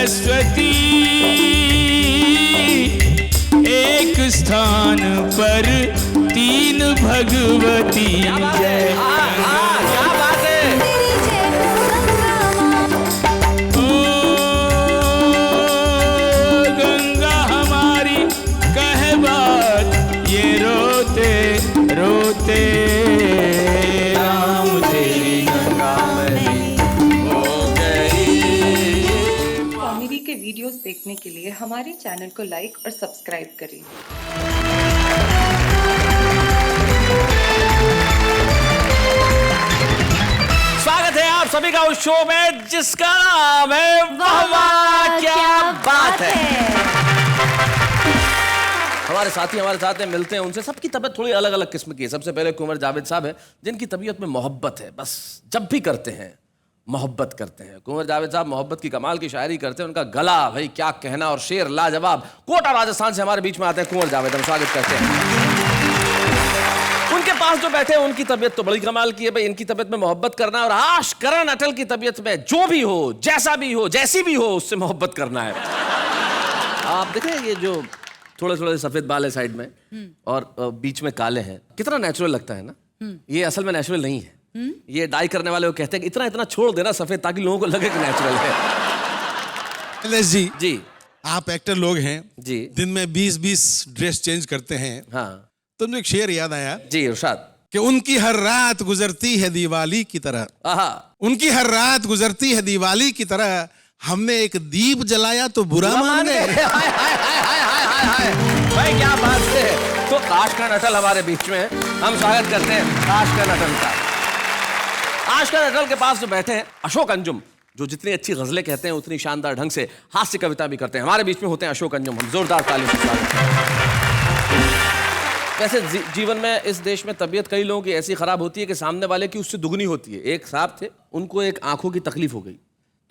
सरस्वती एक स्थान पर तीन भगवती। जय क्या बात है। ओ गंगा हमारी कहे बात, ये रोते रोते राम तेरी गंगा मैली हो गई। कॉमेडी के वीडियोस देखने के लिए हमारे चैनल को लाइक और सब्सक्राइब करें। स्वागत है आप सभी का उस शो में जिसका नाम है वाह वाह क्या बात है। हमारे साथी हमारे साथ हैं, मिलते हैं उनसे। सबकी तबीयत थोड़ी अलग अलग किस्म की है। सबसे पहले कुंवर जावेद साहब है जिनकी तबीयत में मोहब्बत है, बस जब भी करते हैं मोहब्बत करते हैं। कुंवर जावेद साहब मोहब्बत की कमाल की शायरी करते हैं। उनका गला भाई क्या कहना, और शेर लाजवाब। कोटा राजस्थान से हमारे बीच में आते हैं कुंवर जावेद, हम स्वागत करते हैं। उनके पास जो बैठे हैं उनकी तबीयत तो बड़ी कमाल की है भाई। इनकी तबीयत में मोहब्बत करना, और आश करण अटल की तबीयत में जो भी हो, जैसा भी हो, जैसी भी हो, उससे मोहब्बत करना है। आप देखें ये जो थोड़े थोड़े सफेद बाल है साइड में और बीच में काले हैं, कितना नेचुरल लगता है ना। ये असल में नेचुरल नहीं है। ये डाई करने वाले वो कहते हैं कि इतना इतना छोड़ देना सफेद ताकि लोगों को लगे कि नेचुरल है। शैलेश जी, जी आप एक्टर लोग हैं जी। दिन में 20-20 ड्रेस चेंज करते हैं। हाँ तो मुझे एक शेर याद आया जी इरशाद। कि उनकी हर रात गुजरती है दिवाली की तरह, आहा उनकी हर रात गुजरती है दिवाली की तरह, हमने एक दीप जलाया तो बुरा मान गए। हाय हाय हाय हाय हाय हाय भाई क्या बात है। तो आशकरण अटल हमारे बीच में है, हम स्वागत करते हैं आशकरण अटल का। आशकरण अटल के पास जो बैठे हैं अशोक अंजुम, जो जितनी अच्छी गजलें कहते हैं उतनी शानदार ढंग से हास्य कविता भी करते हैं। हमारे बीच में होते हैं अशोक अंजुम, हम जोरदार तालियों से स्वागत करते हैं। वैसे जीवन में इस देश में तबीयत कई लोगों की ऐसी खराब होती है कि सामने वाले की उससे दुगनी होती है। एक साहब थे, उनको एक आंखों की तकलीफ हो गई,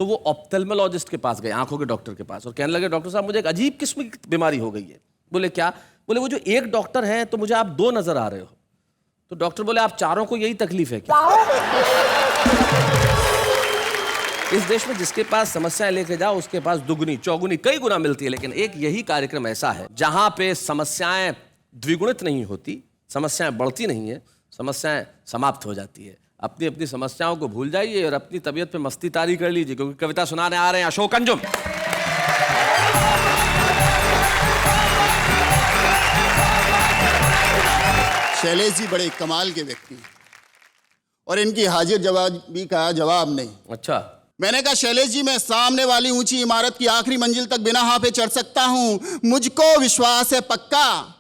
तो वो ऑप्थेल्मोलॉजिस्ट के पास गए, आंखों के डॉक्टर के पास, और कहने लगे डॉक्टर साहब मुझे एक अजीब किस्म की बीमारी हो गई है। बोले क्या? बोले वो जो एक डॉक्टर हैं तो मुझे आप दो नजर आ रहे हो। तो डॉक्टर बोले आप चारों को यही तकलीफ है क्या? इस देश में जिसके पास समस्याएं लेके जाओ उसके पास दुगनी चौगुनी कई गुना मिलती है, लेकिन एक यही कार्यक्रम ऐसा है जहां पे समस्याएं द्विगुणित नहीं होती, समस्याएं बढ़ती नहीं है, समस्याएं समाप्त हो जाती है। अपनी अपनी समस्याओं को भूल जाइए और अपनी तबीयत पे मस्ती तारी कर लीजिए, क्योंकि कविता सुनाने आ रहे हैं अशोक अंजुम। शैलेश जी बड़े कमाल के व्यक्ति हैं और इनकी हाजिर जवाबी का जवाब नहीं। अच्छा, मैंने कहा शैलेश जी मैं सामने वाली ऊंची इमारत की आखिरी मंजिल तक बिना हाफे चढ़ सकता हूं, मुझको विश्वास है पक्का।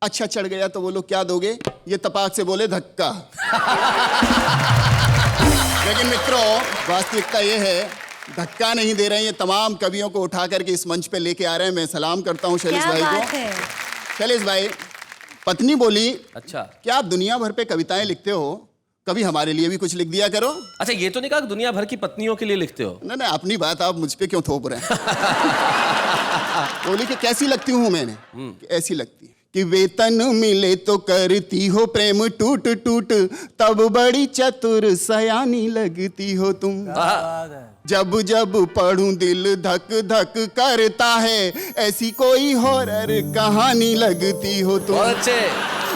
अच्छा चढ़ गया तो बोलो क्या दोगे? ये तपाक से बोले धक्का। लेकिन मित्रों वास्तविकता ये है धक्का नहीं दे रहे हैं, ये तमाम कवियों को उठा करके इस मंच पे लेके आ रहे हैं। मैं सलाम करता हूं शैलेश भाई को। शैलेश भाई, पत्नी बोली अच्छा क्या आप दुनिया भर पे कविताएं लिखते हो, कभी हमारे लिए भी कुछ लिख दिया करो। अच्छा, ये तो नहीं कहा कि दुनिया भर की पत्नियों के लिए लिखते हो। नहीं, अपनी बात आप मुझ पे क्यों थोप रहे हैं? बोली कि कैसी लगती हूं मैंने? ऐसी लगती कि वेतन मिले तो करती हो प्रेम टूट टूट, तब बड़ी चतुर सयानी लगती हो तुम। जब जब पढ़ूं दिल धक धक करता है, ऐसी कोई हॉरर कहानी लगती हो तुम। अच्छे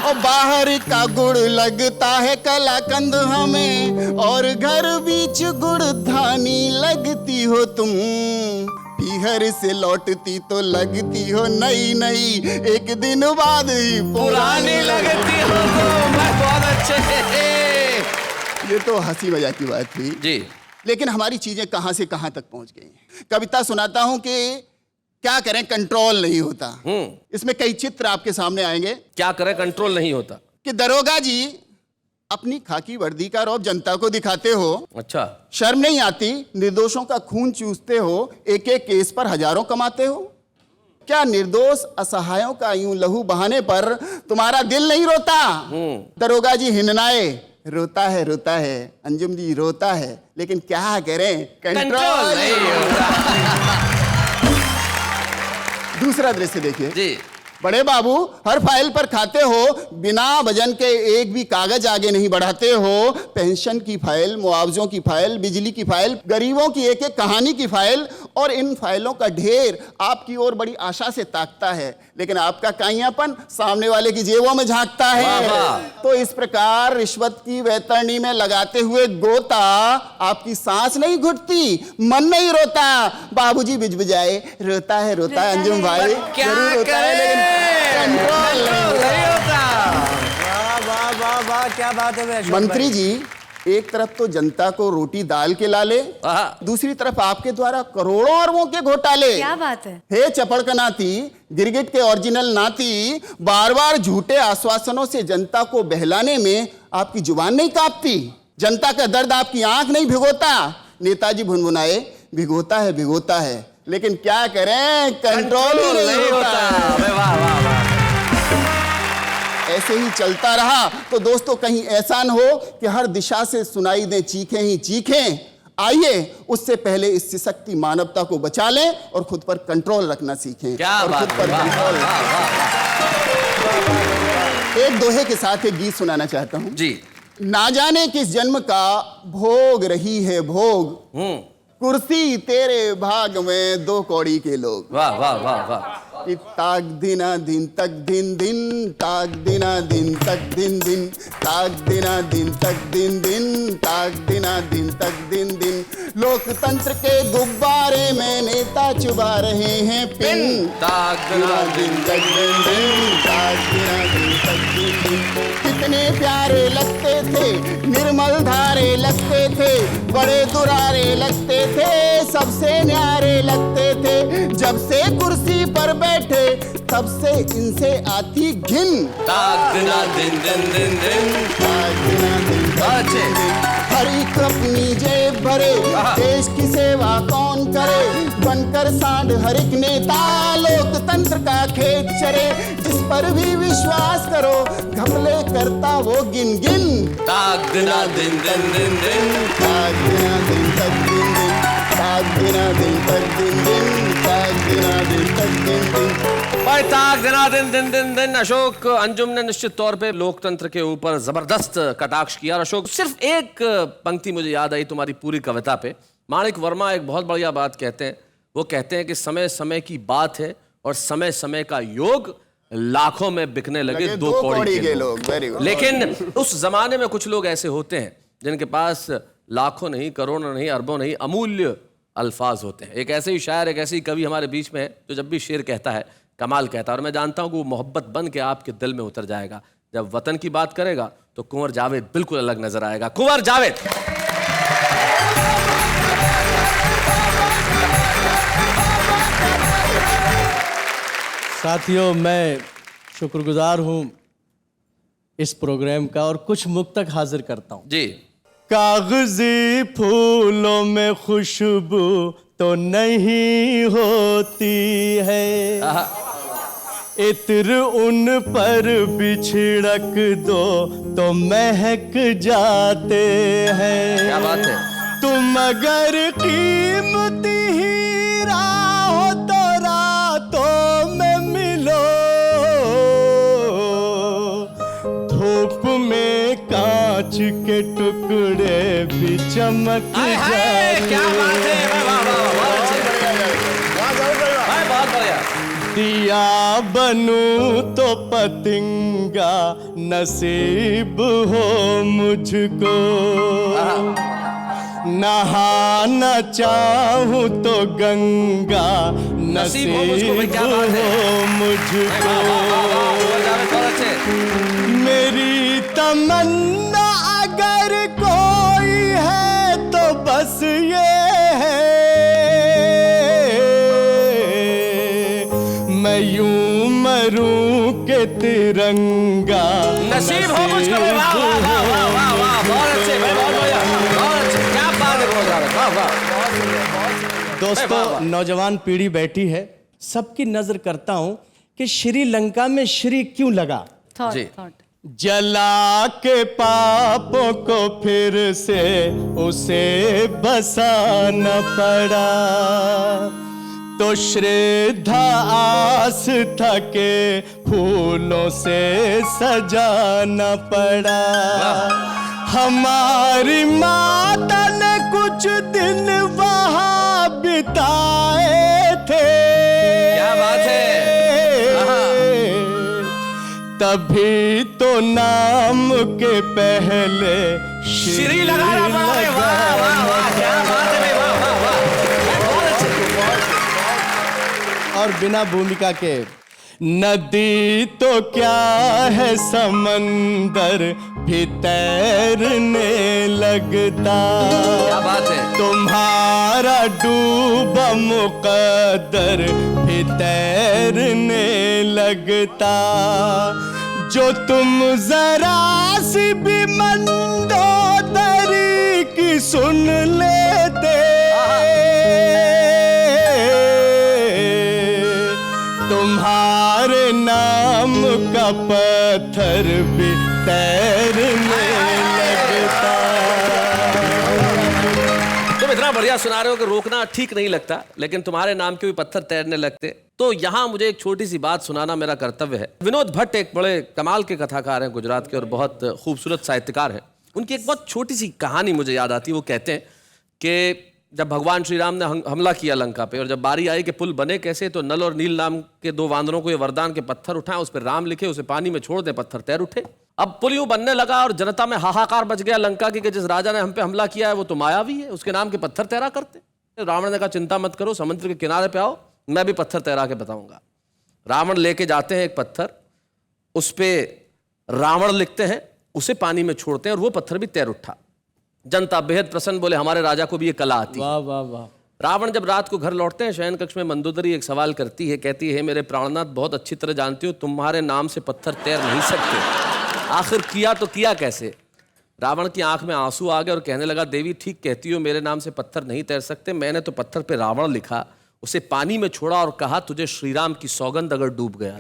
और बाहर का गुड़ लगता है कलाकंद हमें, और घर बीच गुड़ धानी लगती हो तुम। पीहर से लौटती तो लगती हो नई नई, एक दिन बाद ही पुरानी लगती हो तुम। बहुत अच्छे। ये तो हंसी मजाक की बात थी जी, लेकिन हमारी चीजें कहां से कहां तक पहुंच गई हैं। कविता सुनाता हूं कि क्या करें, कंट्रोल नहीं होता। इसमें कई चित्र आपके सामने आएंगे। क्या करें, कंट्रोल नहीं होता। कि दरोगा जी अपनी खाकी वर्दी का रौब जनता को दिखाते हो। अच्छा, शर्म नहीं आती, निर्दोषों का खून चूसते हो, एक एक केस पर हजारों कमाते हो। क्या निर्दोष असहायों का यूं लहू बहाने पर तुम्हारा दिल नहीं रोता? दरोगा जी हिननाए, रोता है अंजुम जी रोता है, लेकिन क्या करें, कंट्रोल नहीं होता। दूसरा दृश्य देखिए जी। बड़े बाबू हर फाइल पर खाते हो, बिना वजन के एक भी कागज आगे नहीं बढ़ाते हो। पेंशन की फाइल, मुआवजों की फाइल, बिजली की फाइल, गरीबों की एक एक कहानी की फाइल, और इन फाइलों का ढेर आपकी ओर बड़ी आशा से ताकता है, लेकिन आपका काइयापन सामने वाले की जेबों में झांकता है। तो इस प्रकार रिश्वत की वैतरणी में लगाते हुए गोता आपकी सांस नहीं घुटती, मन नहीं रोता। बाबूजी बिजबिजाए, रोता है अंजुम भाई, जरूर रोता है, लेकिन कंट्रोल नहीं होता। वाह वाह वाह, क्या बात है अशोक मंत्री भाई। जी, एक तरफ तो जनता को रोटी दाल के लाले, दूसरी तरफ आपके द्वारा करोड़ों अरबों के घोटाले। क्या बात है। हे चपड़ का नाती, गिरगिट के ओरिजिनल नाती, बार बार झूठे आश्वासनों से जनता को बहलाने में आपकी जुबान नहीं कांपती, जनता का दर्द आपकी आंख नहीं भिगोता। नेताजी भुनभुनाए, भिगोता है, लेकिन क्या करें, कंट्रोल ही नहीं होता। ऐसे ही चलता रहा तो दोस्तों कहीं ऐसा न हो कि हर दिशा से सुनाई दे चीखें ही चीखें। आइए उससे पहले इस सशक्ति मानवता को बचा लें और खुद पर कंट्रोल रखना सीखें। और खुद पर कंट्रोल। एक दोहे के साथ एक गीत सुनाना चाहता हूं जी। ना जाने किस जन्म का भोग रही है भोग, कुर्सी तेरे भाग में 2 कौड़ी के लोग। वाह वाह वाह वाह। कि ताक दिना दिन तक दिन दिन, ताक दिना दिन तक दिन दिन, ताक दिना दिन तक दिन दिन, ताक दिना दिन तक दिन दिन। लोकतंत्र के गुब्बारे में नेता चुबा रहे हैं पिन, ताक दिना दिन तक दिन दिन, ताक दिना दिन तक दिन दिन। कितने प्यारे लगते थे, निर्मल धारे लगते थे, बड़े दुरारे लगते थे, सबसे न्यारे लगते थे। जब से कुर्सी पर बैठे तब से इनसे आती घिन। ताक दिना दिन दिन दिन दिन, ताक दिना दिन तक दिन दिन। हर एक अपनी जेब भरे, देश की सेवा कौन करे, बनकर सांड हर एक नेता लोकतंत्र का खेत चरे। जिस पर भी विश्वास करो घपले करता वो गिन गिन। ताक दिना दिन दिन दिन दिन, ताक दिना दिन तक दिन दिन, ताक दिना दिन तक दिन दिन, ताक दिना दिन तक दिन दिन। भाई ताक दिना दिन दिन दिन दिन। अशोक अंजुम ने निश्चित तौर पे लोकतंत्र के ऊपर जबरदस्त कटाक्ष किया। और अशोक, सिर्फ एक पंक्ति मुझे याद आई तुम्हारी पूरी कविता पे। माणिक वर्मा एक बहुत बढ़िया बात कहते हैं, वो कहते हैं कि समय समय की बात है और समय समय का योग, लाखों में बिकने लगे 2 कौड़ी के लोग। लेकिन उस जमाने में कुछ लोग ऐसे होते हैं जिनके पास लाखों नहीं, करोड़ों नहीं, अरबों नहीं, अमूल्य अल्फाज होते हैं। एक ऐसे ही शायर, एक ऐसे ही कवि हमारे बीच में है जो जब भी शेर कहता है कमाल कहता है। और मैं जानता हूं कि वो मोहब्बत बन के आपके दिल में उतर जाएगा। जब वतन की बात करेगा तो कुंवर जावेद बिल्कुल अलग नजर आएगा। कुंवर जावेद। साथियों, मैं शुक्रगुजार हूं इस प्रोग्राम का और कुछ मुक्तक हाजिर करता हूं जी। कागजी फूलों में खुशबू तो नहीं होती है, इत्र उन पर बिछड़क दो तो महक जाते हैं। क्या बात है। तुम अगर कीमती हीरा हो तो रातों में मिलो, धूप में कांच के टुकड़े भी चमक जाते। क्या बात है। बहुत बढ़िया। दिया बनूं तो पतंगा नसीब हो मुझको, नहाना चाहूं तो गंगा नसीब हो मुझको। मेरी तमन्ना अगर कोई है तो बस ये है, मैं यूं मरूं के तिरंगा नसीब हो मुझको। वाह वाह वाह वाह वाह वाह, बहुत अच्छे भाई, बहुत बढ़िया, बहुत अच्छे। क्या बात है। वाह वाह। दोस्तों, नौजवान पीढ़ी बैठी है, सबकी नजर करता हूं कि श्रीलंका में श्री क्यों लगा। जी। जला के पापों को फिर से उसे बसाना पड़ा, तो श्रद्धा आस्था के फूलों से सजाना पड़ा। हमारी माता ने कुछ दिन वहां बिताए, तभी तो नाम के पहले श्री लगाना पड़ा रे, वाह वाह वाह, क्या बात है भाई, वाह वाह वाह, बहुत अच्छे। और बिना भूमिका के नदी तो क्या है समंदर भी तैरने लगता, क्या बात है। तुम्हारा डूबा मुकद्दर भी तैरने लगता, जो तुम जरा सी भी मंदोदरी की सुन लेते, तुम्हारे नाम का पत्थर भी तैरने लगता। तुम इतना बढ़िया सुना रहे हो कि रोकना ठीक नहीं लगता, लेकिन तुम्हारे नाम के भी पत्थर तैरने लगते। तो यहाँ मुझे एक छोटी सी बात सुनाना मेरा कर्तव्य है। विनोद भट्ट एक बड़े कमाल के कथाकार हैं गुजरात के और बहुत खूबसूरत साहित्यकार हैं। उनकी एक बहुत छोटी सी कहानी मुझे याद आती है। वो कहते हैं कि जब भगवान श्री राम ने हमला किया लंका पे और जब बारी आई कि पुल बने कैसे, तो नल और नील नाम के दो वानरों को ये वरदान के पत्थर उठाएं, उस पर राम लिखे, उसे पानी में छोड़ दे, पत्थर तैर उठे। अब पुल यूं बनने लगा और जनता में हाहाकार मच गया लंका की कि जिस राजा ने हम पे हमला किया है वो तो मायावी है, उसके नाम के पत्थर तैरा करते। रावण ने कहा चिंता मत करो, समुद्र के किनारे पे आओ, मैं भी पत्थर तैरा के बताऊंगा। रावण लेके जाते हैं एक पत्थर, उस पर रावण लिखते हैं, उसे पानी में छोड़ते हैं और वो पत्थर भी तैर उठा। जनता बेहद प्रसन्न, बोले हमारे राजा को भी ये कला आती है। वाह वाह वाह। रावण जब रात को घर लौटते हैं, शयन कक्ष में मंदोदरी एक सवाल करती है, कहती है मेरे प्राणनाथ बहुत अच्छी तरह जानती हो तुम्हारे नाम से पत्थर तैर नहीं सकते, आखिर किया तो किया कैसे। रावण की आंख में आंसू आ गए और कहने लगा देवी ठीक कहती हो, मेरे नाम से पत्थर नहीं तैर सकते, मैंने तो पत्थर पे रावण लिखा, उसे पानी में छोड़ा और कहा तुझे श्रीराम की सौगंध अगर डूब गया।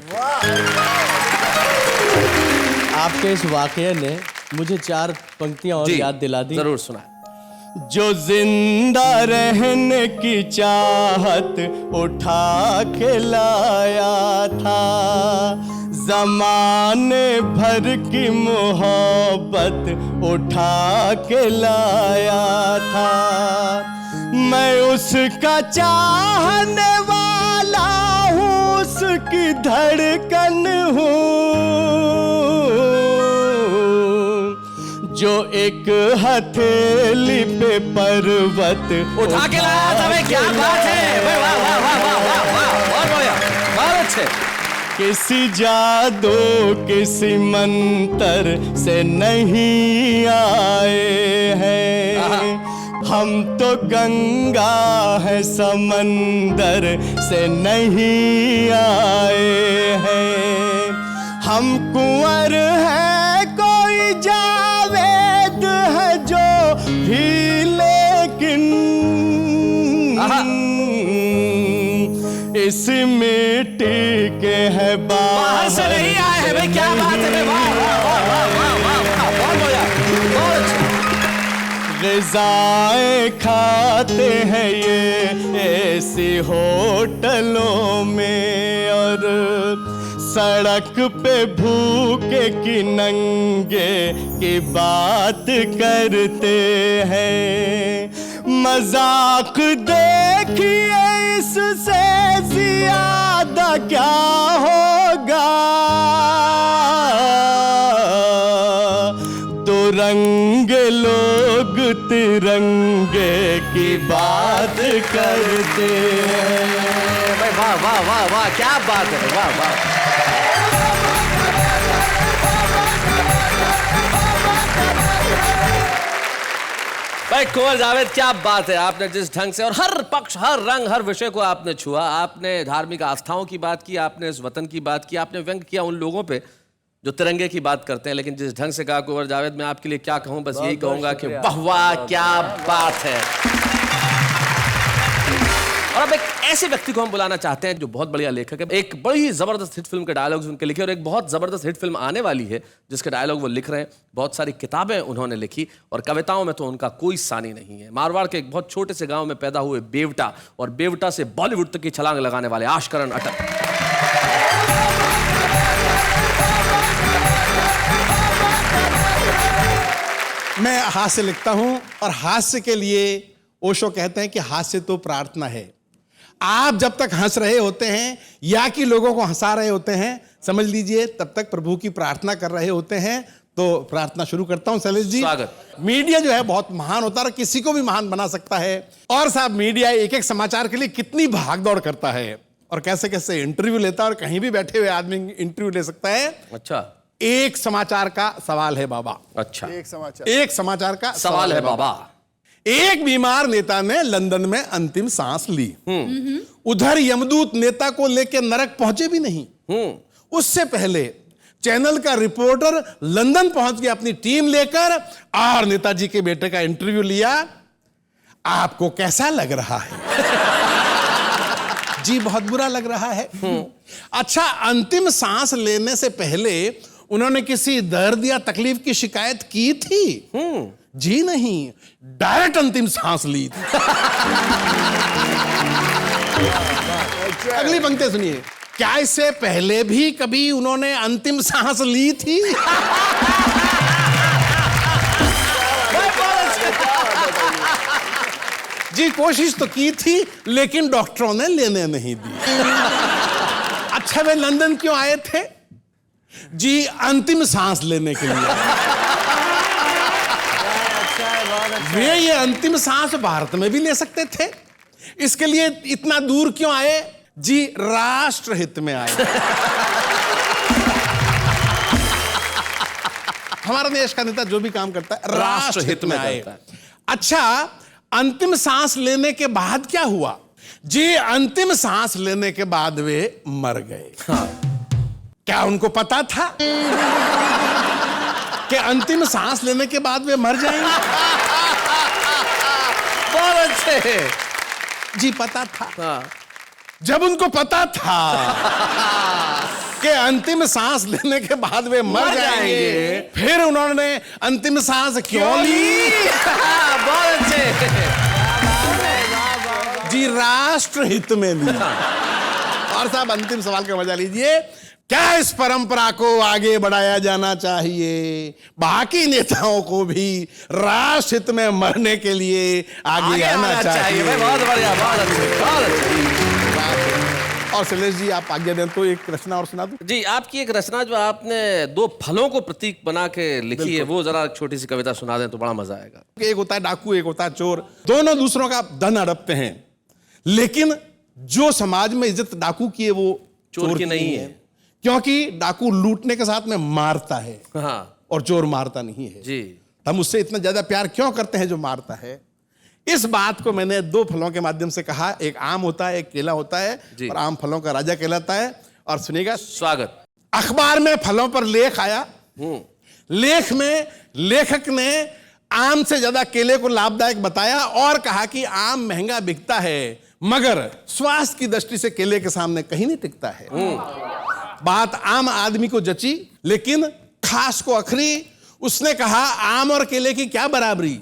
आपके इस वाकये ने मुझे 4 पंक्तियां और याद दिला दी। जरूर सुना। जो जिंदा रहने की चाहत उठा के लाया था, जमाने भर की मोहब्बत उठा के लाया था, मैं उसका चाहने वाला हूँ, उसकी धड़कन हूँ, जो एक हथेली पे पर्वत उठा के लाया था। भाई क्या बात है, वाह वाह वाह वाह वाह वाह, बहुत बढ़िया, बहुत अच्छे। किसी जादू किसी मंत्र से नहीं आए हैं, हम तो गंगा है समंदर से नहीं आए हैं, हम कुंवर हैं कोई जावेद है जो भी, लेकिन इस मिट्टी के है बाहर से नहीं आए हैं। भाई क्या बात है, वाह वाह वाह वाह वाह वाह, बहुत बढ़िया, बहुत अच्छे। ग़िज़ाएं खाते हैं ये ऐसी होटलों में, और सड़क पे भूखे की नंगे की बात करते हैं, मजाक देखिए इससे ज्यादा क्या होगा, दो रंग लोग तिरंगे की बात करते हैं। भाई वाह वाह वाह वाह, क्या बात है, वाह वाह। भाई कुंवर जावेद क्या बात है, आपने जिस ढंग से और हर पक्ष हर रंग हर विषय को आपने छुआ, आपने धार्मिक आस्थाओं की बात की, आपने इस वतन की बात की, आपने व्यंग किया उन लोगों पे जो तिरंगे की बात करते हैं, लेकिन जिस ढंग से कहा कुंवर जावेद, मैं आपके लिए क्या कहूं, बस यही कहूंगा कि वाह वाह क्या बात है। और अब एक ऐसे व्यक्ति को हम बुलाना चाहते हैं जो बहुत बढ़िया लेखक है, एक बड़ी जबरदस्त हिट फिल्म के डायलॉग्स उनके लिखे और एक बहुत जबरदस्त हिट फिल्म आने वाली है जिसके डायलॉग वो लिख रहे हैं, बहुत सारी किताबें उन्होंने लिखी और कविताओं में तो उनका कोई सानी नहीं है। मारवाड़ के एक बहुत छोटे से गांव में पैदा हुए बेवटा और बेवटा से बॉलीवुड तक की छलांग लगाने वाले आशकरण अटक। मैं हास्य लिखता हूं और हास्य के लिए ओशो कहते हैं कि हास्य तो प्रार्थना है। आप जब तक हंस रहे होते हैं या कि लोगों को हंसा रहे होते हैं समझ लीजिए तब तक प्रभु की प्रार्थना कर रहे होते हैं। तो प्रार्थना शुरू करता हूं शैलेश जी। स्वागत। मीडिया जो है बहुत महान होता है और किसी को भी महान बना सकता है। और साहब मीडिया एक एक समाचार के लिए कितनी भागदौड़ करता है और कैसे कैसे इंटरव्यू लेता है और कहीं भी बैठे हुए आदमी इंटरव्यू ले सकता है। अच्छा, एक समाचार का सवाल है बाबा। अच्छा, एक समाचार का सवाल है बाबा। एक बीमार नेता ने लंदन में अंतिम सांस ली। उधर यमदूत नेता को लेकर नरक पहुंचे भी नहीं। उससे पहले चैनल का रिपोर्टर लंदन पहुंच गया अपनी टीम लेकर और नेताजी के बेटे का इंटरव्यू लिया। आपको कैसा लग रहा है? जी बहुत बुरा लग रहा है। अच्छा, अंतिम सांस लेने से पहले उन्होंने किसी दर्द या तकलीफ की शिकायत की थी? जी नहीं, डायरेक्ट अंतिम सांस ली थी। अगली पंक्ति सुनिए। क्या इससे पहले भी कभी उन्होंने अंतिम सांस ली थी? जी कोशिश तो की थी लेकिन डॉक्टरों ने लेने नहीं दी। अच्छा, वे लंदन क्यों आए थे? जी अंतिम सांस लेने के लिए। वे ये अंतिम सांस भारत में भी ले सकते थे, इसके लिए इतना दूर क्यों आए? जी राष्ट्र हित में आए। हमारा देश का नेता जो भी काम करता है राष्ट्र हित में आए। अच्छा, अंतिम सांस लेने के बाद क्या हुआ? जी अंतिम सांस लेने के बाद वे मर गए। क्या उनको पता था कि अंतिम सांस लेने के बाद वे मर जाएंगे? बहुत अच्छे। जी पता था। जब उनको पता था कि अंतिम सांस लेने के बाद वे मर जाएंगे, फिर उन्होंने अंतिम सांस क्यों ली? बहुत अच्छे। जी राष्ट्र हित में ली। और साहब अंतिम सवाल का मजा लीजिए। क्या इस परंपरा को आगे बढ़ाया जाना चाहिए? बाकी नेताओं को भी राष्ट्र हित में मरने के लिए आगे आना चाहिए। बहुत बढ़िया, बहुत अच्छे, बहुत अच्छे। और शैलेश जी आप आज्ञा दें तो एक रचना और सुना दूं? जी, आपकी एक रचना जो आपने दो फलों को प्रतीक बना के लिखी है, वो जरा छोटी सी कविता सुना दें तो बड़ा मजा आएगा। एक होता है डाकू, एक होता है चोर। दोनों दूसरों का धन हड़पते हैं, लेकिन जो समाज में इज्जत डाकू की है वो चोर की नहीं है, क्योंकि डाकू लूटने के साथ में मारता है। हाँ, और चोर मारता नहीं है। जी, हम उससे इतना ज्यादा प्यार क्यों करते हैं जो मारता है? इस बात को मैंने दो फलों के माध्यम से कहा। एक आम होता है, एक केला होता है, और आम फलों का राजा कहलाता है। और सुनिएगा। स्वागत। अखबार में फलों पर लेख आया। लेख में लेखक ने आम से ज्यादा केले को लाभदायक बताया और कहा कि आम महंगा बिकता है मगर स्वास्थ्य की दृष्टि से केले के सामने कहीं नहीं टिकता है। बात आम आदमी को जची, लेकिन खास को अखरी। उसने कहा आम और केले की क्या बराबरी।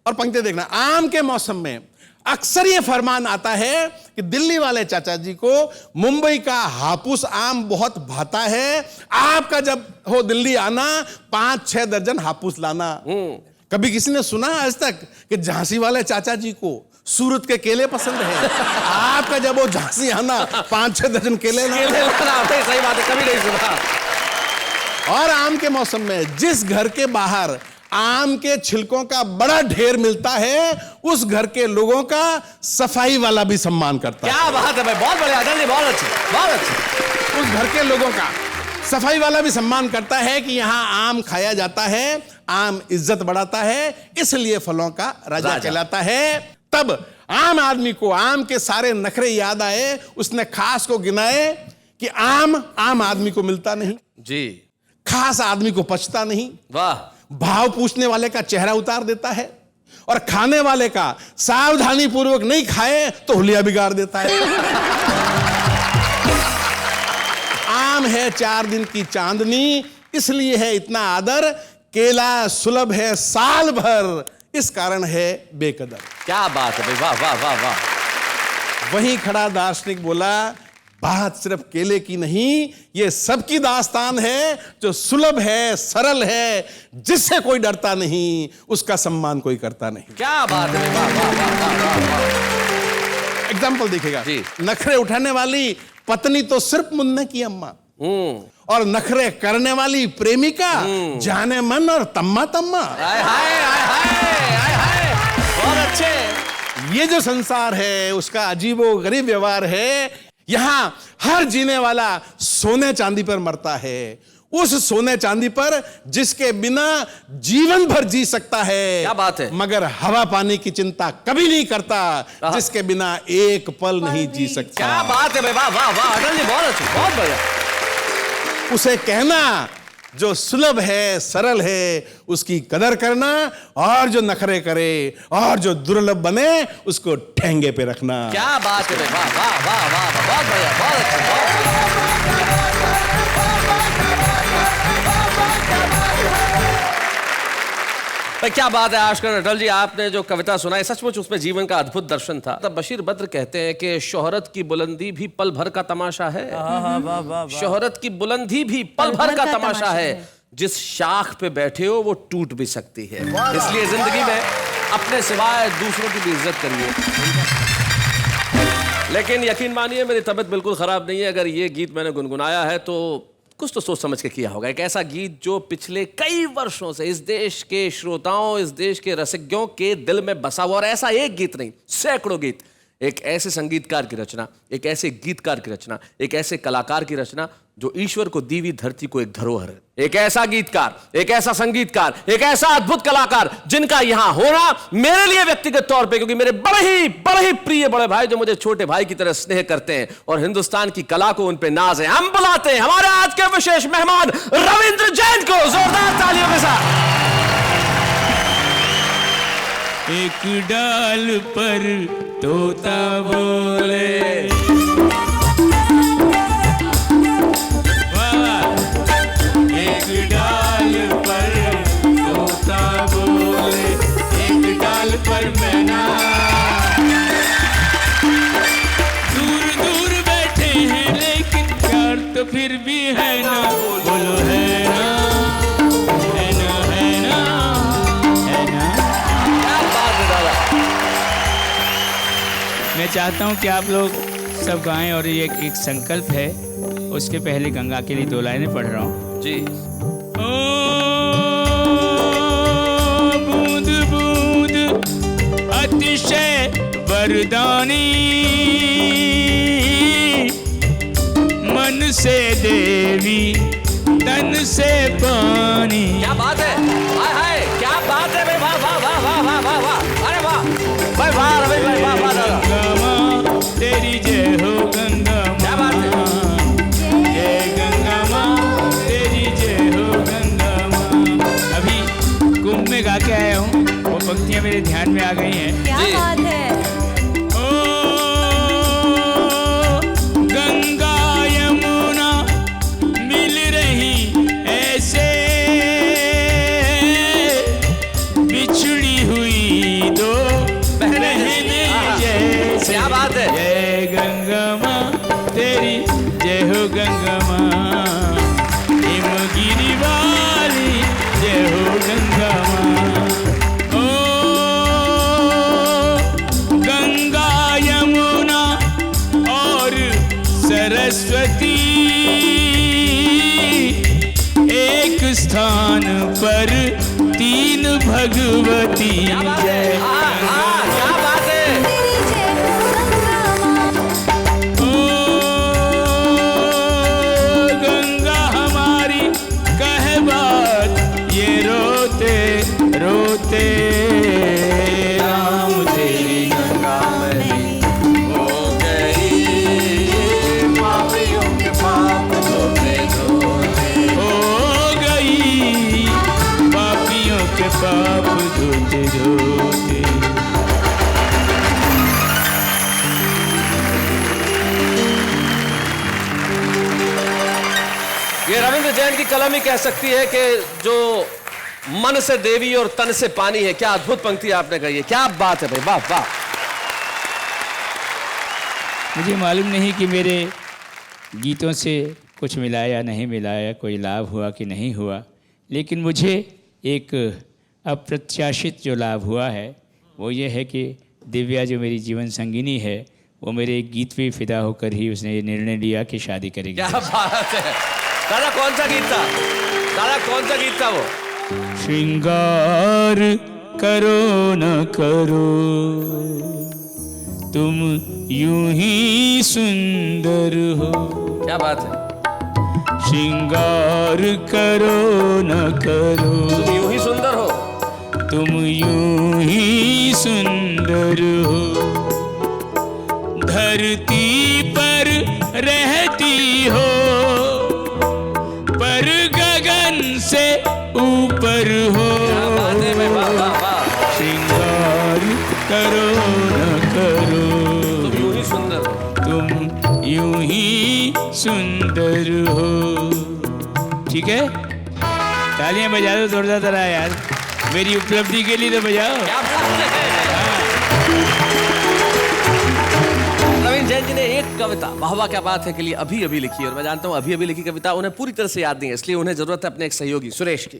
और पंक्ति देखना। आम के मौसम में अक्सर ये फरमान आता है कि दिल्ली वाले चाचा जी को मुंबई का हापुस आम बहुत भाता है। आपका जब हो दिल्ली आना 5-6 दर्जन हापुस लाना। कभी किसी ने सुना आज तक कि झांसी वाले चाचा जी को सूरत के केले पसंद है? आपका जब वो झांसी आना 5-6 दर्जन केले लाना। सही बात है, कभी नहीं सुना। और आम के मौसम में जिस घर के बाहर आम के छिलकों का बड़ा ढेर मिलता है, उस घर के लोगों का सफाई वाला भी सम्मान करता है। क्या बात है भाई, बहुत बढ़िया, बहुत अच्छे, बहुत अच्छे। उस घर के लोगों का सफाई वाला भी सम्मान करता है कि यहाँ आम खाया जाता है, आम इज्जत बढ़ाता है, इसलिए फलों का राजा कहलाता है। तब आम आदमी को आम के सारे नखरे याद आए। उसने खास को गिनाए कि आम आदमी को मिलता नहीं जी, खास आदमी को पचता नहीं। वाह। भाव पूछने वाले का चेहरा उतार देता है और खाने वाले का सावधानी पूर्वक नहीं खाए तो हुलिया बिगाड़ देता है। आम है 4 दिन की चांदनी, इसलिए है इतना आदर। केला सुलभ है साल भर, इस कारण है बेकदर। क्या बात है भाई, वाह वाह वाह वाह। वहीं खड़ा दार्शनिक बोला बात सिर्फ केले की नहीं, ये सबकी दास्तान है जो सुलभ है, सरल है, जिससे कोई डरता नहीं, उसका सम्मान कोई करता नहीं। क्या बात है, वाह वाह वाह वाह वाह। एग्जाम्पल देखिएगा। जी। नखरे उठाने वाली पत्नी तो सिर्फ मुन्ने की अम्मा, और नखरे करने वाली प्रेमिका जाने मन और तम्मा तम्मा। हाय हाय हाय हाय हाय हाय, बहुत अच्छे। ये जो संसार है उसका अजीबो गरीब व्यवहार है। यहां हर जीने वाला सोने चांदी पर मरता है, उस सोने चांदी पर जिसके बिना जीवन भर जी सकता है। क्या बात है। मगर हवा पानी की चिंता कभी नहीं करता, जिसके बिना एक पल नहीं जी सकता। क्या बात है भाई, वाह वाह वाह अटल जी, बहुत अच्छे, बहुत बढ़िया। उसे कहना जो सुलभ है, सरल है, उसकी कदर करना, और जो नखरे करे और जो दुर्लभ बने उसको ठेंगे पे रखना। क्या बात है भाई, वाह वाह वाह वाह, बहुत बढ़िया, बहुत अच्छे, बहुत बढ़िया। भाई क्या बात है आशकर अटल जी, आपने जो कविता सुनाई सचमुच उसमें जीवन का अद्भुत दर्शन था। तब बशीर बद्र कहते हैं कि शोहरत की बुलंदी भी पल भर का तमाशा है। शोहरत की बुलंदी भी पल भर का तमाशा है, जिस शाख पे बैठे हो वो टूट भी सकती है। इसलिए जिंदगी में अपने सिवाय दूसरों की भी इज्जत करिए। लेकिन यकीन मानिए मेरी तबीयत बिल्कुल खराब नहीं है। अगर ये गीत मैंने गुनगुनाया है तो कुछ तो सोच समझ के किया होगा। एक ऐसा गीत जो पिछले कई वर्षों से इस देश के श्रोताओं, इस देश के रसिज्ञों के दिल में बसा हुआ, और ऐसा एक गीत नहीं, सैकड़ों गीत। एक ऐसे संगीतकार की रचना, एक ऐसे गीतकार की रचना, एक ऐसे कलाकार की रचना जो ईश्वर को दी हुई धरती को एक धरोहर है। एक ऐसा गीतकार, एक ऐसा संगीतकार, एक ऐसा अद्भुत कलाकार जिनका यहां होना मेरे लिए व्यक्तिगत तौर पे, क्योंकि मेरे बड़े ही प्रिय बड़े भाई जो मुझे छोटे भाई की तरह स्नेह करते हैं और हिंदुस्तान की कला को उन पे नाज है, हम बुलाते हैं हमारे आज के विशेष मेहमान रविंद्र जैन को जोरदार तालियों के साथ। एक डाल पर तोता बोले, वाह, एक डाल पर तोता बोले, एक डाल पर मैना, दूर दूर बैठे हैं लेकिन प्यार तो फिर भी है ना, बोलो है ना, है ना, है ना, है ना। मैं चाहता हूं कि आप लोग सब गाएं और ये एक संकल्प है। उसके पहले गंगा के लिए 2 लाइनें पढ़ रहा हूं जी। ओ बूंद बूंद अतिशय वरदानी, मन से देवी तन से पानी। क्या बात है, हाय हाय, क्या बात है भाई, वाह वाह वाह वाह वाह वाह वाह, अरे वाह भाई, वाह रवि भाई, वाह वाह दादा। गंगा माँ तेरी जय हो, गंगा क्या बात है। जय गंगा माँ तेरी जय हो, गंगा माँ। अभी कुंभ में गा के आया हूँ, वो पंक्तियाँ मेरे ध्यान में आ गई हैं। क्या जी। बात है। ओ गंगा यमुना मिल रही ऐसे, बिछड़ी हुई दो बहनें जैसे। क्या बात है। जय गंगा माँ तेरी जय हो, गंगा माँ हिमगिरी वाली जय हो, गंगा माँ। ओ गंगा यमुना और सरस्वती एक स्थान पर 3 भगवती। क्या बात है, हाँ हाँ, क्या बात है। तेरी जय हो गंगा माँ। ओ गंगा हमारी कहे बात, ये रोते रोते राम तेरी गंगा में हो गई पापियों के पाप धोते धोते। हो गई, पापियों के पाप धोते धोते। ये रविंद्र जैन की कलम ही कह सकती है कि जो मन से देवी और तन से पानी है। क्या अद्भुत पंक्ति आपने कही है, क्या बात है भाई, वाह वाह। मुझे मालूम नहीं कि मेरे गीतों से कुछ मिला या नहीं मिलाया, कोई लाभ हुआ कि नहीं हुआ, लेकिन मुझे एक अप्रत्याशित जो लाभ हुआ है वो ये है कि दिव्या जो मेरी जीवन संगिनी है वो मेरे एक गीत पे फिदा होकर ही उसने ये निर्णय लिया कि शादी करेगी। क्या बात है दादा, कौन सा गीत था दादा, कौन सा गीत था वो? श्रृंगार करो न करो तुम यूं ही सुंदर हो। क्या बात है, श्रृंगार करो न करो तुम यूं ही सुंदर हो, तुम यूं ही सुंदर हो। धरती पर रहती हो पर गगन से ऊपर हो। बात है भाई, वाह वाह वाह। श्रृंगार करो न करो तुम यूं ही सुंदर हो। तुम यूं ही सुंदर हो। ठीक है, तालियां बजा दो जोरदार तरह यार, मेरी उपलब्धि के लिए तो बजाओ। क्या बात है। रविंद्र जैन जी ने एक कविता वाह वाह क्या बात है के लिए अभी अभी लिखी, और मैं जानता हूं अभी अभी लिखी कविता उन्हें पूरी तरह से याद नहीं है, इसलिए उन्हें जरूरत है अपने एक सहयोगी सुरेश की।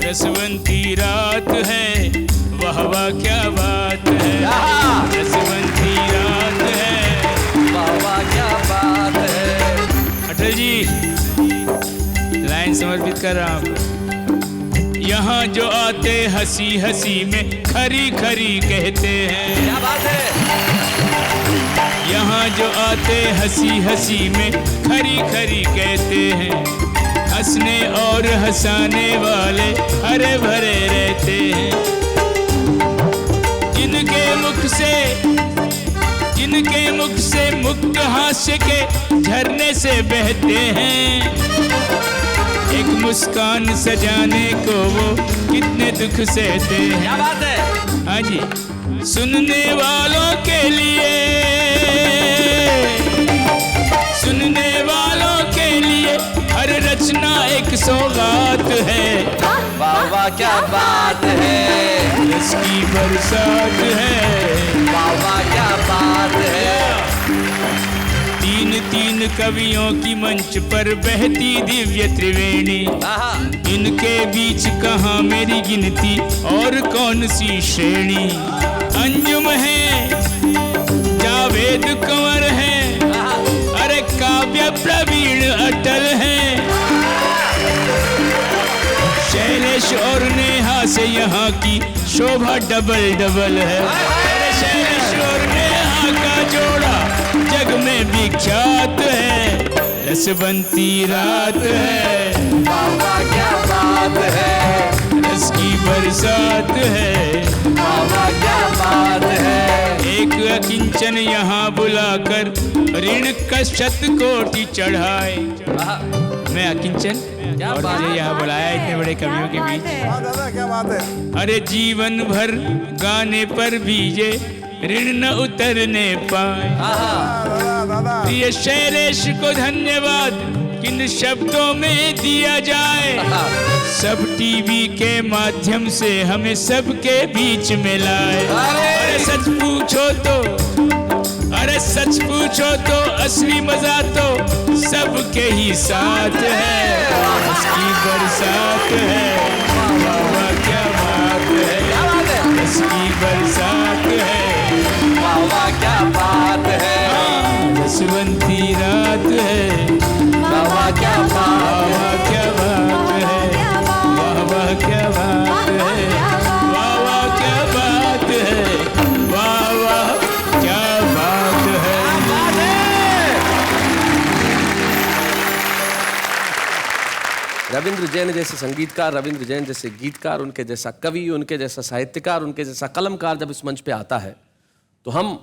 रसवंती रात है वाह वाह क्या बात है। रसवंती रात है वाह वाह क्या बात है। अटल जी लाइन समर्पित कर रहा हूँ। यहाँ जो आते हंसी हंसी में खरी खरी कहते हैं। क्या बात है। यहाँ जो आते हंसी हंसी में खरी खरी कहते हैं। हंसने और हंसाने वाले हरे भरे रहते हैं। जिनके मुख से मुक्त हास्य के झरने से बहते हैं। एक मुस्कान सजाने को वो कितने दुख सहते हैं। क्या बात है। हाँ जी, सुनने वालों के लिए हर रचना एक सौगात है। वाह वाह क्या बात है। रस की बरसात है। वाह वाह क्या बात है। तीन कवियों की मंच पर बहती दिव्य त्रिवेणी। आहा। इनके बीच कहाँ मेरी गिनती और कौन सी श्रेणी। अंजुम है, जावेद कंवर है, अरे काव्य प्रवीण अटल है। शैलेश और नेहा से यहाँ की शोभा डबल डबल है। अरे शैलेश और नेहा का जोड़ा जग में विख्यात है। रसवंती रात है। वाह वाह क्या बात है। रस की बरसात है। वाह वाह क्या बात है। एक अकिंचन यहाँ बुलाकर ऋण का शतकोटि चढ़ाए। मैं अकिंचन और मुझे यहाँ बुलाया इतने बड़े कवियों के बीच। दादा क्या बात है। अरे जीवन भर गाने पर भी ये ऋण न उतरने पाए। प्रिय शैलेश को धन्यवाद किन शब्दों में दिया जाए। सब टीवी के माध्यम से हमें सबके बीच में लाए। अरे सच पूछो तो असली मजा तो सबके ही साथ है। उसकी बरसात है। वाह वाह क्या बात है। उसकी बरसात है। वाह वाह क्या बात है। रसवंती रात है। वाह वाह क्या बात वाह वाह क्या बात है। वाह वाह क्या बात है। वाह वाह क्या बात है। वाह वाह क्या बात है। रविंद्र जैन जैसे संगीतकार, रविंद्र जैन जैसे गीतकार, उनके जैसा कवि, उनके जैसा साहित्यकार, उनके जैसा कलमकार जब इस मंच पे आता है तो हम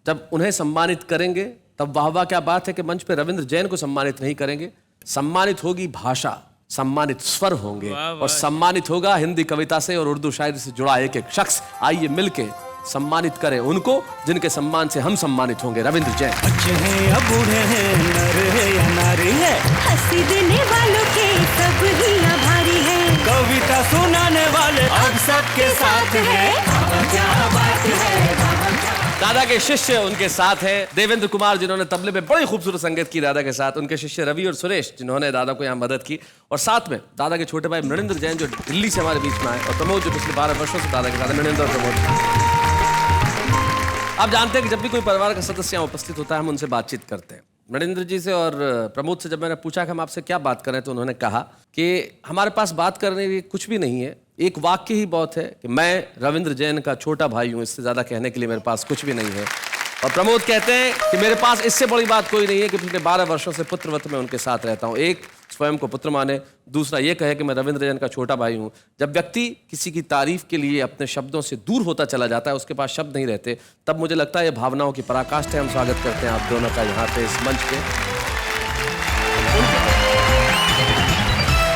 जब उन्हें सम्मानित करेंगे तब वाह वाह क्या बात है कि मंच पे रविंद्र जैन को सम्मानित नहीं करेंगे। सम्मानित होगी भाषा, सम्मानित स्वर होंगे और सम्मानित होगा हिंदी कविता से और उर्दू शायरी से जुड़ा एक एक शख्स। आइए मिलके सम्मानित करें उनको जिनके सम्मान से हम सम्मानित होंगे। रविंद्र जैन। बच्चे हैं या बूढ़े हैं, नर है या नारी है, हंसी देने वालों के सब ही आभारी है। कविता सुनाने वाले अब सबके साथ है। क्या बात है। दादा के शिष्य उनके साथ हैं देवेंद्र कुमार, जिन्होंने तबले पे बड़ी खूबसूरत संगीत की दादा के साथ, उनके शिष्य रवि और सुरेश, जिन्होंने दादा को यहाँ मदद की, और साथ में दादा के छोटे भाई मृणेंद्र जैन, जो दिल्ली से हमारे बीच में आए, और प्रमोद, जो पिछले 12 वर्षों से दादा के साथ। मृणेंद्र और प्रमोद, आप जानते हैं कि जब भी कोई परिवार का सदस्य यहाँ उपस्थित होता है, हम उनसे बातचीत करते हैं। मृणेंद्र जी से और प्रमोद से जब मैंने पूछा कि हम आपसे क्या बात करें, तो उन्होंने कहा कि हमारे पास बात करने के लिए कुछ भी नहीं है, एक वाक्य ही बहुत है कि मैं रविंद्र जैन का छोटा भाई हूँ, इससे ज़्यादा कहने के लिए मेरे पास कुछ भी नहीं है। और प्रमोद कहते हैं कि मेरे पास इससे बड़ी बात कोई नहीं है कि पिछले 12 वर्षों से पुत्रवत में उनके साथ रहता हूँ। एक, स्वयं को पुत्र माने, दूसरा ये कहे कि मैं रविंद्र जैन का छोटा भाई हूँ। जब व्यक्ति किसी की तारीफ के लिए अपने शब्दों से दूर होता चला जाता है, उसके पास शब्द नहीं रहते, तब मुझे लगता है ये भावनाओं की पराकाष्ठा है। हम स्वागत करते हैं आप दोनों का यहाँ पे इस मंच पे।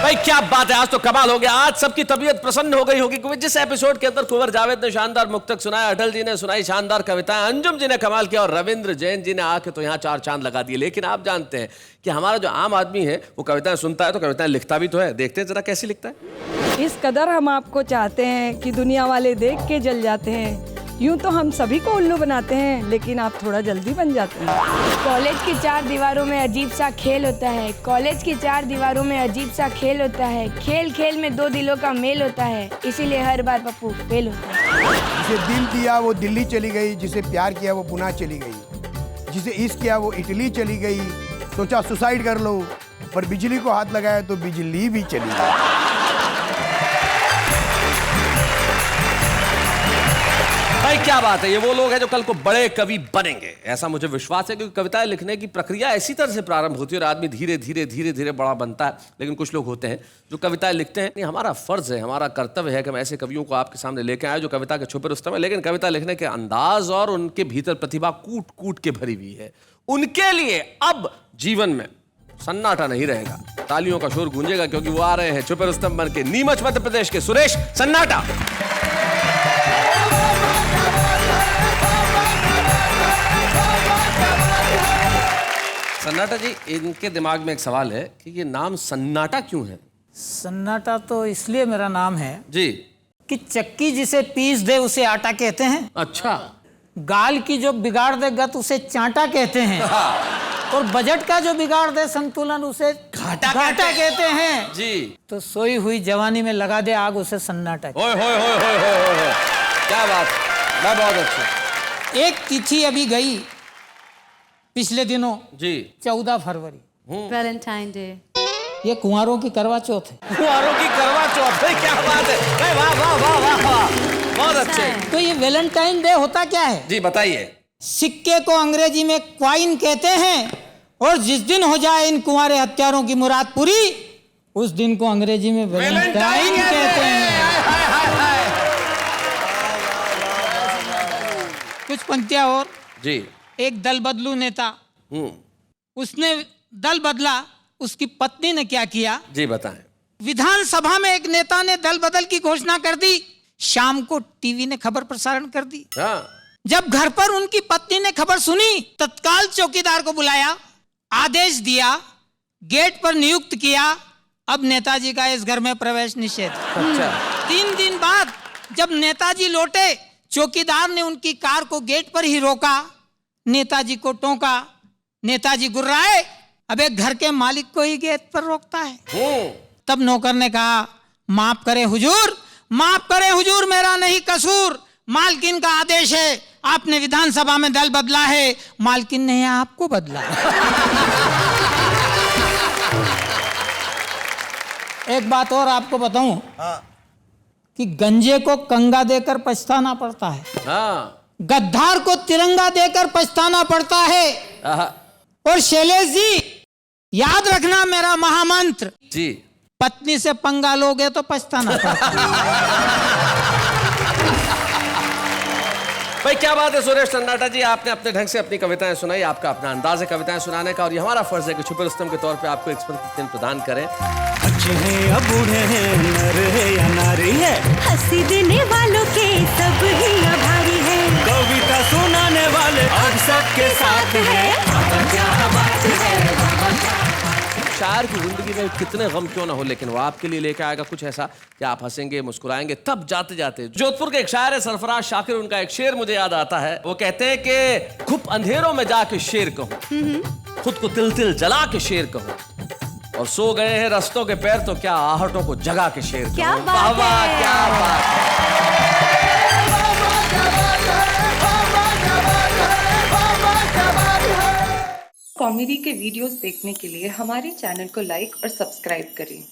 भाई क्या बात है, आज तो कमाल हो गया। आज सबकी तबीयत प्रसन्न हो गई होगी, क्योंकि जिस एपिसोड के अंदर कुंवर जावेद ने शानदार मुक्तक सुनाया, अटल जी ने सुनाई शानदार कविताएं, अंजुम जी ने कमाल किया, और रविंद्र जैन जी ने आके तो यहाँ 4 चांद लगा दिए। लेकिन आप जानते हैं कि हमारा जो आम आदमी है वो कविताएं सुनता है तो कविताएं लिखता भी तो है। देखते हैं जरा कैसी लिखता है। इस कदर हम आपको चाहते हैं कि दुनिया वाले देख के जल जाते हैं। यूं तो हम सभी को उल्लू बनाते हैं, लेकिन आप थोड़ा जल्दी बन जाते हैं। कॉलेज की 4 दीवारों में अजीब सा खेल होता है। कॉलेज की 4 दीवारों में अजीब सा खेल होता है। खेल खेल में 2 दिलों का मेल होता है, इसीलिए हर बार पप्पू फेल होता है। जिसे दिल दिया वो दिल्ली चली गई, जिसे प्यार किया वो पुणे चली गई, जिसे इश्क किया वो इटली चली गई। सोचा सुसाइड कर लो, पर बिजली को हाथ लगाया तो बिजली भी चली गई। भाई क्या बात है, ये वो लोग हैं जो कल को बड़े कवि बनेंगे, ऐसा मुझे विश्वास है। क्योंकि कविताएं लिखने की प्रक्रिया ऐसी तरह से प्रारंभ होती है और आदमी धीरे धीरे धीरे धीरे बड़ा बनता है। लेकिन कुछ लोग होते हैं जो कविताएं लिखते हैं। नहीं, हमारा फर्ज है, हमारा कर्तव्य है कि हम ऐसे कवियों को आपके सामने लेके आए जो कविता के छुपे रुस्तम है, लेकिन कविता लिखने के अंदाज और उनके भीतर प्रतिभा कूट कूट के भरी हुई है। उनके लिए अब जीवन में सन्नाटा नहीं रहेगा, तालियों का शोर गूंजेगा, क्योंकि वो आ रहे हैं छुपे रुस्तम बन के, नीमच मध्य प्रदेश के सुरेश सन्नाटा। सन्नाटा जी, इनके दिमाग में एक सवाल है कि ये नाम सन्नाटा क्यों है? सन्नाटा तो इसलिए मेरा नाम है जी कि चक्की जिसे पीस दे उसे आटा कहते हैं। अच्छा। गाल की जो बिगाड़ दे गत उसे चांटा कहते हैं। और बजट का जो बिगाड़ दे संतुलन उसे घाटा कहते हैं जी। तो सोई हुई जवानी में लगा दे आग उसे सन्नाटा। ओए होए होए होए होए होए, क्या बात, मैं बहुत अच्छा। एक तिथि अभी गई पिछले दिनों जी, 14 फरवरी, वैलेंटाइन डे। ये कुंवारों की करवा चौथ है। कुंवारों की करवा चौथ है, क्या बात है, वाह वाह वाह वाह वाह, बहुत अच्छे। तो ये वैलेंटाइन डे होता क्या है जी, बताइए। सिक्के को अंग्रेजी में क्वाइन कहते हैं, और जिस दिन हो जाए इन कुंवारे हत्यारों की मुराद पूरी, उस दिन को अंग्रेजी में वैलेंटाइन कहते हैं। कुछ पंक्तियां और जी। एक दल बदलू नेता, उसने दल बदला, उसकी पत्नी ने क्या किया जी, बताएं। विधानसभा में एक नेता ने दल बदल की घोषणा कर दी, शाम को टीवी ने खबर प्रसारण कर दी। हाँ। जब घर पर उनकी पत्नी ने खबर सुनी, तत्काल चौकीदार को बुलाया, आदेश दिया, गेट पर नियुक्त किया, अब नेताजी का इस घर में प्रवेश निषेध। अच्छा। 3 दिन बाद जब नेताजी लौटे, चौकीदार ने उनकी कार को गेट पर ही रोका, नेताजी को टोका, नेताजी गुर्राए, अब एक घर के मालिक को ही गेट पर रोकता है। तब नौकर ने कहा, माफ करे हुजूर, माफ करे हुजूर, मेरा नहीं कसूर, मालकिन का आदेश है, आपने विधानसभा में दल बदला है, मालकिन ने आपको बदला। एक बात और आपको बताऊं कि गंजे को कंगा देकर पछताना पड़ता है, हाँ। गद्दार को तिरंगा देकर पछताना पड़ता है। और शैलेश जी, याद रखना मेरा महामंत्र जी, पत्नी से पंगा लोगे तो पछताना पड़ता है। भाई क्या बात है सुरेश सन्नाटा जी, आपने अपने ढंग से अपनी कविताएं सुनाई, आपका अपना अंदाज है कविताएं सुनाने का, और ये हमारा फर्ज है कि छुपे रुस्तम के तौर पे आपको एक्सपीरियंस प्रदान करें। अच्छे हैं या बूढ़े हैं, नर है या नारी है, हंसी देने वालों के सब ही आभारी है, कविता सुनाने वाले अब सबके साथ है। शायर की जिंदगी में कितने गम क्यों ना हो, लेकिन वो आपके लिए लेके आएगा कुछ ऐसा कि आप हंसेंगे, मुस्कुराएंगे। तब जाते जाते जोधपुर के एक शायर है सरफराज शाकिर, उनका एक शेर मुझे याद आता है। वो कहते हैं कि खूब अंधेरों में जाके शेर कहूं, खुद को तिल तिल जला के शेर कहूं, और सो गए हैं रस्तों के पैर तो क्या आहटों को जगा के शेर कहूं। क्या बात है। क्या बात है। कॉमेडी के वीडियोस देखने के लिए हमारे चैनल को लाइक और सब्सक्राइब करें।